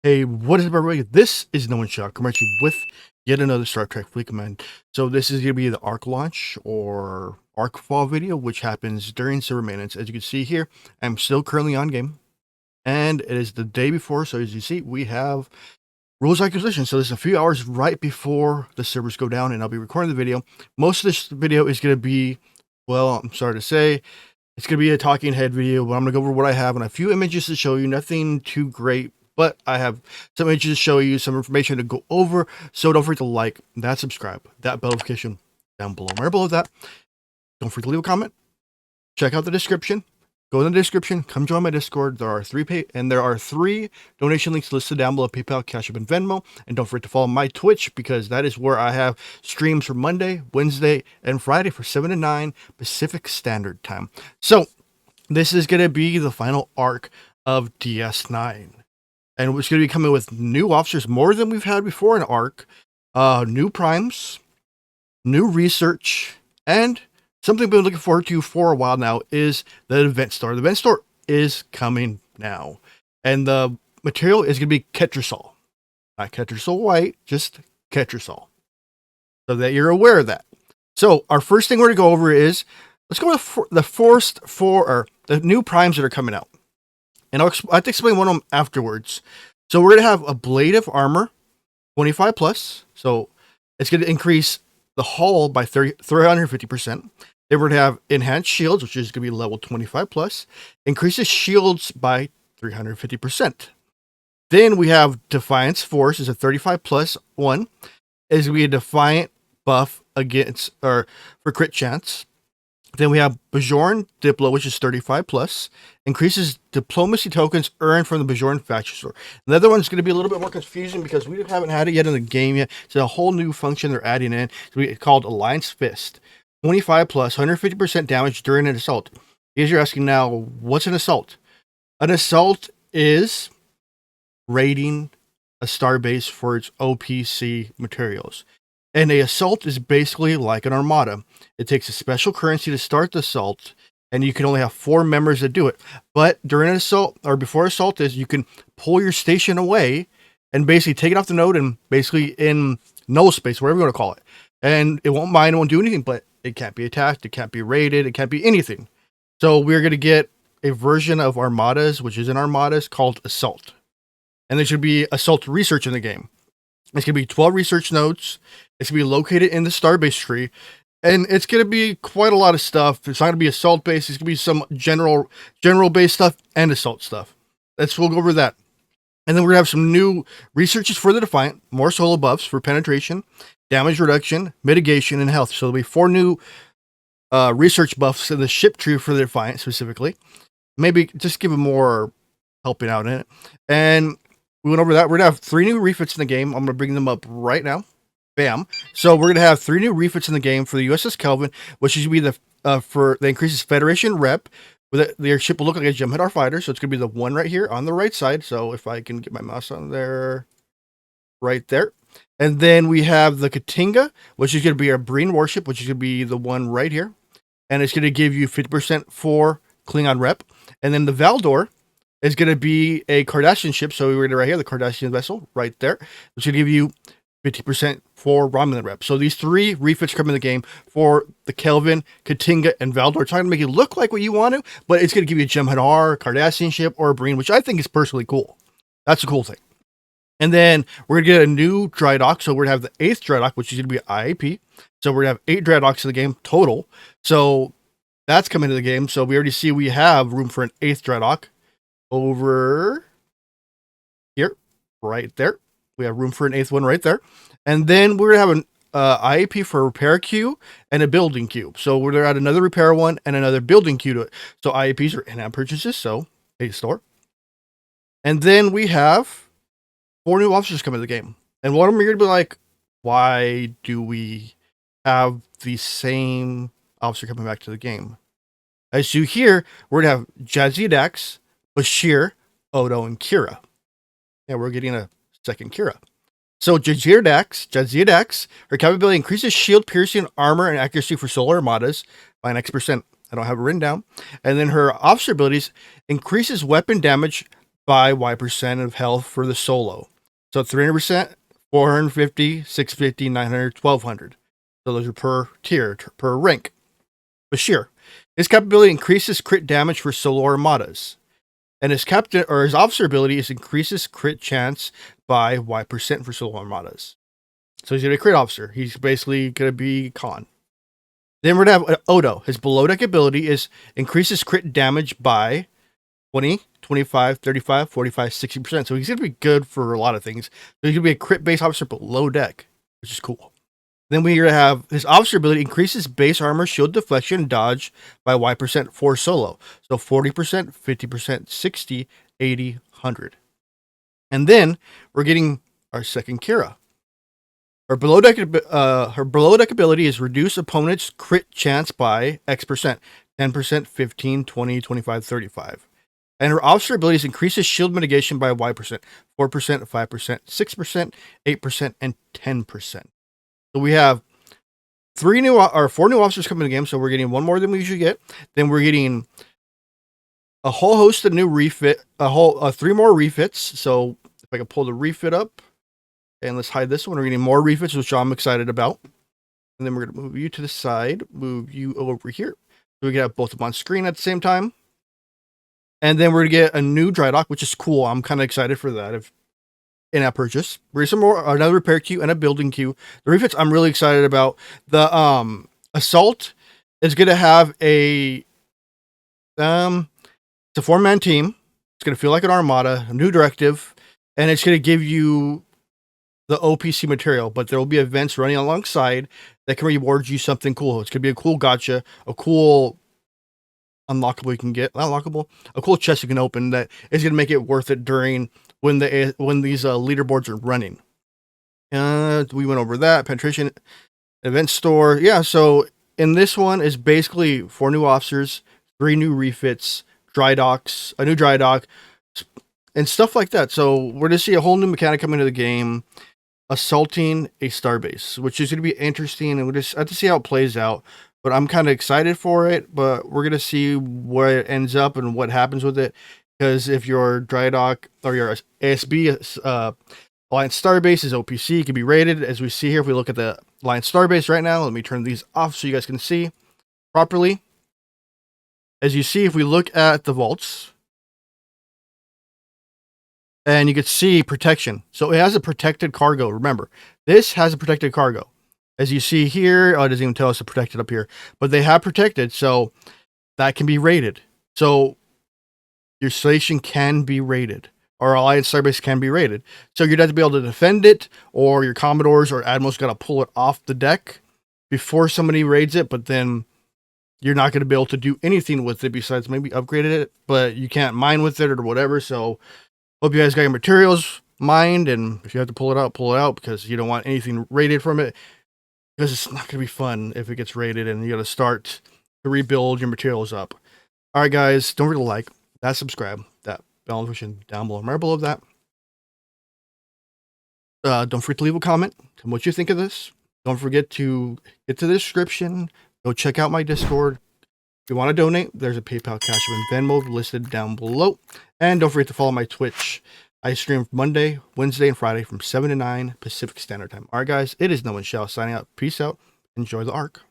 Hey, what is up, everybody? This is Nowonshall coming at you with yet another Star Trek Fleet Command. So this is going to be the ARC launch or ARC fall video, which happens during server maintenance. As you can see here, I'm still currently on game, and it is the day before. So as you see, we have rules acquisition. So this is a few hours right before the servers go down, and I'll be recording the video. Most of this video is going to be, well, I'm sorry to say, it's going to be a talking head video, but I'm going to go over what I have and a few images to show you. Nothing too great, but I have some images to show you, some information to go over. So don't forget to like, that subscribe, that bell notification down below. Right below that, don't forget to leave a comment. Check out the description. Go in the description. Come join my Discord. There are three donation links listed down below: PayPal, Cashapp, and Venmo. And don't forget to follow my Twitch, because that is where I have streams for Monday, Wednesday, and Friday for 7 to 9 Pacific Standard Time. So this is going to be the final arc of DS9. And it's going to be coming with new officers, more than we've had before in ARC, new primes, new research, and something we've been looking forward to for a while now is the event store. The event store is coming now. And the material is going to be Ketracol. Not Ketracol White, just Ketracol. So that you're aware of that. So our first thing we're going to go over is, let's go with the new primes that are coming out. And I'll have to explain one of them afterwards. So we're going to have ablative armor, 25 plus. So it's going to increase the hull by 350%. Then we're going to have enhanced shields, which is going to be level 25 plus. Increases shields by 350%. Then we have Defiance Force, is a 35 plus one. Is going to be a Defiant buff against, or for crit chance. Then we have Bajoran Diplo, which is 35 plus. Increases diplomacy tokens earned from the Bajoran faction store. The other one's going to be a little bit more confusing because we haven't had it yet in the game yet. It's a whole new function they're adding in. It's called Alliance Fist. 25 plus, 150% damage during an assault. You guys are asking now, what's an assault? An assault is raiding a starbase for its OPC materials. And an assault is basically like an armada. It takes a special currency to start the assault, and you can only have 4 members that do it. But during an assault, or before assault is, you can pull your station away and basically take it off the node and basically in null space, whatever you want to call it. And it won't mind, it won't do anything, but it can't be attacked, it can't be raided, it can't be anything. So we're going to get a version of armadas, which is an armadas, called assault. And there should be assault research in the game. It's going to be 12 research nodes. It's going to be located in the starbase tree. And it's going to be quite a lot of stuff. It's not going to be assault based. It's going to be some general based stuff and assault stuff. We'll go over that. And then we're going to have some new researches for the Defiant. More solo buffs for penetration, damage reduction, mitigation, and health. So there'll be 4 new research buffs in the ship tree for the Defiant specifically. Maybe just give them more helping out in it. And we went over that. We're going to have 3 new refits in the game. I'm going to bring them up right now. Bam. So we're going to have 3 new refits in the game for the USS Kelvin, which is going to be that increases Federation rep. Their ship will look like a Jem'Hadar fighter. So it's going to be the one right here on the right side. So if I can get my mouse on there, right there. And then we have the Katinga, which is going to be a Breen warship, which is going to be the one right here. And it's going to give you 50% for Klingon rep. And then the Valdor is going to be a Cardassian ship. So we're going to right here, the Cardassian vessel right there. It's going to give you 50% for Romulan rep. So these 3 refits come in the game for the Kelvin, Katinga, and Valdor. Trying to make it look like what you want to, but it's going to give you a Jem'Hadar, Cardassian ship, or a Breen, which I think is personally cool. That's a cool thing. And then we're going to get a new dry dock. So we're going to have the 8th dry dock, which is going to be IAP. So we're going to have 8 dry docks in the game total. So that's coming to the game. So we already see we have room for an 8th dry dock over here, right there. We have room for an 8th one right there. And then we're going to have an IAP for a repair queue and a building queue. So we're going to add another repair one and another building queue to it. So IAPs are in-app purchases, so a store. And then we have 4 new officers coming to the game. And one of them, you're going to be like, why do we have the same officer coming back to the game? As you hear, we're going to have Jadzia Dax, Bashir, Odo, and Kira. And we're getting a second Kira. So Jadzia Dax, her capability increases shield piercing, armor, and accuracy for solar armadas by an X%. I don't have it written down. And then her officer abilities increases weapon damage by Y% of health for the solo. So 300%, 450, 650, 900, 1200. So those are per tier, per rank. Bashir. His capability increases crit damage for solo armadas. And his captain or his officer ability is increases crit chance by Y% for solo armadas. So he's gonna be a crit officer. He's basically gonna be Khan. Then we're gonna have Odo. His below deck ability is increases crit damage by 20, 25, 35, 45, 60%. So he's going to be good for a lot of things. So he's going to be a crit base officer, but low deck, which is cool. Then we have his officer ability increases base armor, shield deflection, and dodge by Y% for solo. So 40%, 50%, 60, 80, 100. And then we're getting our second Kira. Her below deck ability is reduce opponent's crit chance by X%, 10%, 15, 20, 25, 35. And her officer abilities increases shield mitigation by Y%, 4%, 5%, 6%, 8%, and 10%. So we have four new officers coming in the game. So we're getting one more than we usually get. Then we're getting a whole host of new refit, three more refits. So if I can pull the refit up, and let's hide this one. We're getting more refits, which I'm excited about. And then we're going to move you to the side, move you over here. So we can have both of them on screen at the same time. And then we're going to get a new dry dock, which is cool. I'm kind of excited for that. If in-app purchase, we're getting some more, another repair queue and a building queue. The refits I'm really excited about. The assault is going to have it's a 4-man team. It's going to feel like an armada, a new directive, and it's going to give you the OPC material, but there will be events running alongside that can reward you something cool. It's going to be a cool gotcha, a cool unlockable you can get, not unlockable, a cool chest you can open that is going to make it worth it during when these leaderboards are running. We went over that. Penetration, event store. Yeah, so in this one is basically 4 new officers, 3 new refits, dry docks, a new dry dock, and stuff like that. So we're going to see a whole new mechanic come into the game, assaulting a starbase, which is going to be interesting, and we'll just have to see how it plays out. But I'm kind of excited for it, but we're going to see where it ends up and what happens with it. Because if your dry dock or your ASB Alliance Starbase is OPC, it can be rated. As we see here, if we look at the Alliance Starbase right now, let me turn these off so you guys can see properly. As you see, if we look at the vaults, and you can see protection. So it has a protected cargo. Remember, this has a protected cargo. As you see here, it doesn't even tell us to protect it up here, but they have protected, so that can be rated. So your station can be rated, or Alliance Starbase can be rated. So you'd have to be able to defend it, or your Commodores or Admirals got to pull it off the deck before somebody raids it, but then you're not going to be able to do anything with it besides maybe upgrade it, but you can't mine with it or whatever. So hope you guys got your materials mined, and if you have to pull it out because you don't want anything rated from it, because it's not going to be fun if it gets raided and you got to start to rebuild your materials up. All right, guys, don't forget to like, that subscribe, that bell notification down below, right below that. Don't forget to leave a comment on what you think of this. Don't forget to get to the description. Go check out my Discord. If you want to donate, there's a PayPal, Cashapp, and Venmo listed down below. And don't forget to follow my Twitch. I stream Monday, Wednesday, and Friday from 7 to 9 Pacific Standard Time. All right, guys, it is Nowonshall signing out. Peace out. Enjoy the arc.